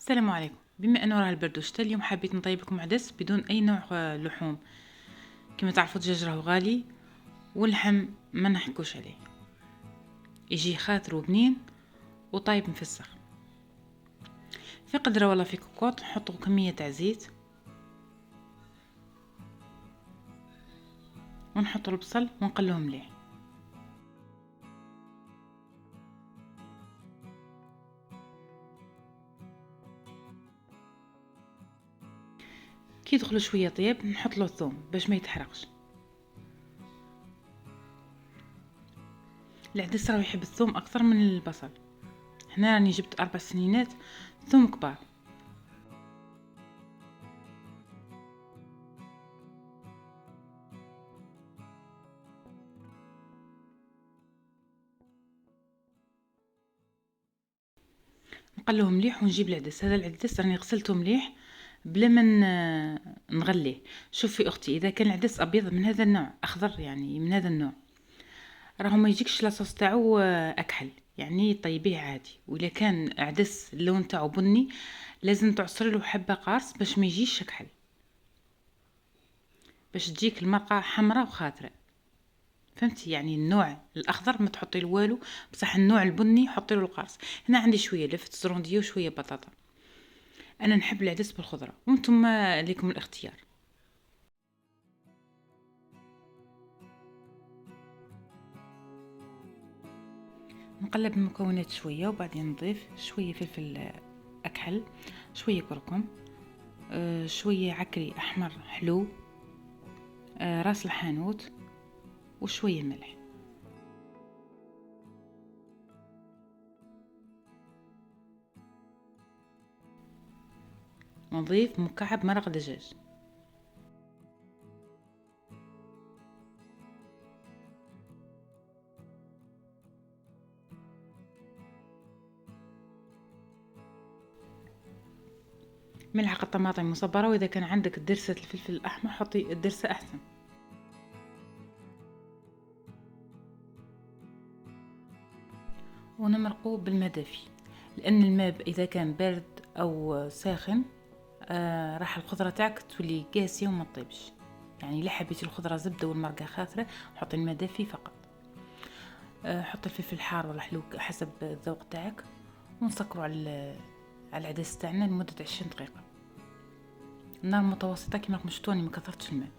السلام عليكم. بما انه راه البرد وشتا، اليوم حبيت نطيب لكم عدس بدون اي نوع لحوم. كما تعرفوا الدجاج راهو غالي واللحم ما نحكوش عليه، يجي خاطر وبنين وطايب مفسخ. في قدره ولا في كوكوط نحطوا كميه تاع زيت، ونحطوا البصل ونقلوه مليح. كي يدخلوا شويه طياب نحط له الثوم باش ما يتحرقش. العدس راه يحب الثوم اكثر من البصل. هنا راني جبت 4 سنينات ثوم كبار. نقلوه مليح ونجيب العدس. هذا العدس راني غسلته مليح بلا ما نغليه. شوفي اختي، اذا كان العدس ابيض من هذا النوع، اخضر يعني من هذا النوع، راهو ما يجيكش لاصوص تاعو اكحل، يعني طيبيه عادي. واذا كان عدس اللون تاعو بني لازم تعصري له حبه قارص باش ما يجيش اكحل، باش تجيك المرقه حمراء وخضراء. فهمتي؟ يعني النوع الاخضر ما تحطي له والو، بصح النوع البني حطي له القارص. هنا عندي شويه لفت زرونديه وشويه بطاطا. انا نحب العدس بالخضره وانتم لكم الاختيار. نقلب المكونات شويه وبعدين نضيف شويه فلفل اكحل، شويه كركم، شويه عكري احمر حلو، راس الحانوت، وشويه ملح. نضيف مكعب مرق دجاج. ملعقه طماطم مصبره، واذا كان عندك درسه الفلفل الاحمر حطي الدرسه احسن. ونمرقوه بالماء دافي، لان الماء اذا كان بارد او ساخن راح الخضره تاعك تولي قاسيه وما تطيبش. يعني الا حبيتي الخضره زبده والمرقه خاثره حطي الماء دافي فقط. حط الفلفل الحار ولا حلو حسب الذوق تاعك، ونسكروا على العدس تاعنا لمده 20 دقيقه. النار متوسطه كما راكم شفتوني ما كثرتش الماء.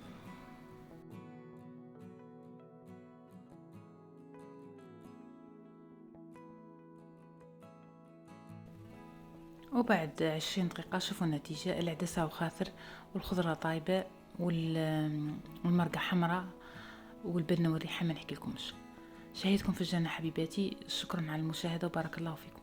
وبعد 20 دقيقة شوفوا النتيجة. العدس هاو خاثر والخضرة طايبة والمرقة حمراء والبنة والريحة ما نحكي لكمش. شهيتكم في الجنة حبيباتي، شكرا على المشاهدة وبارك الله فيكم.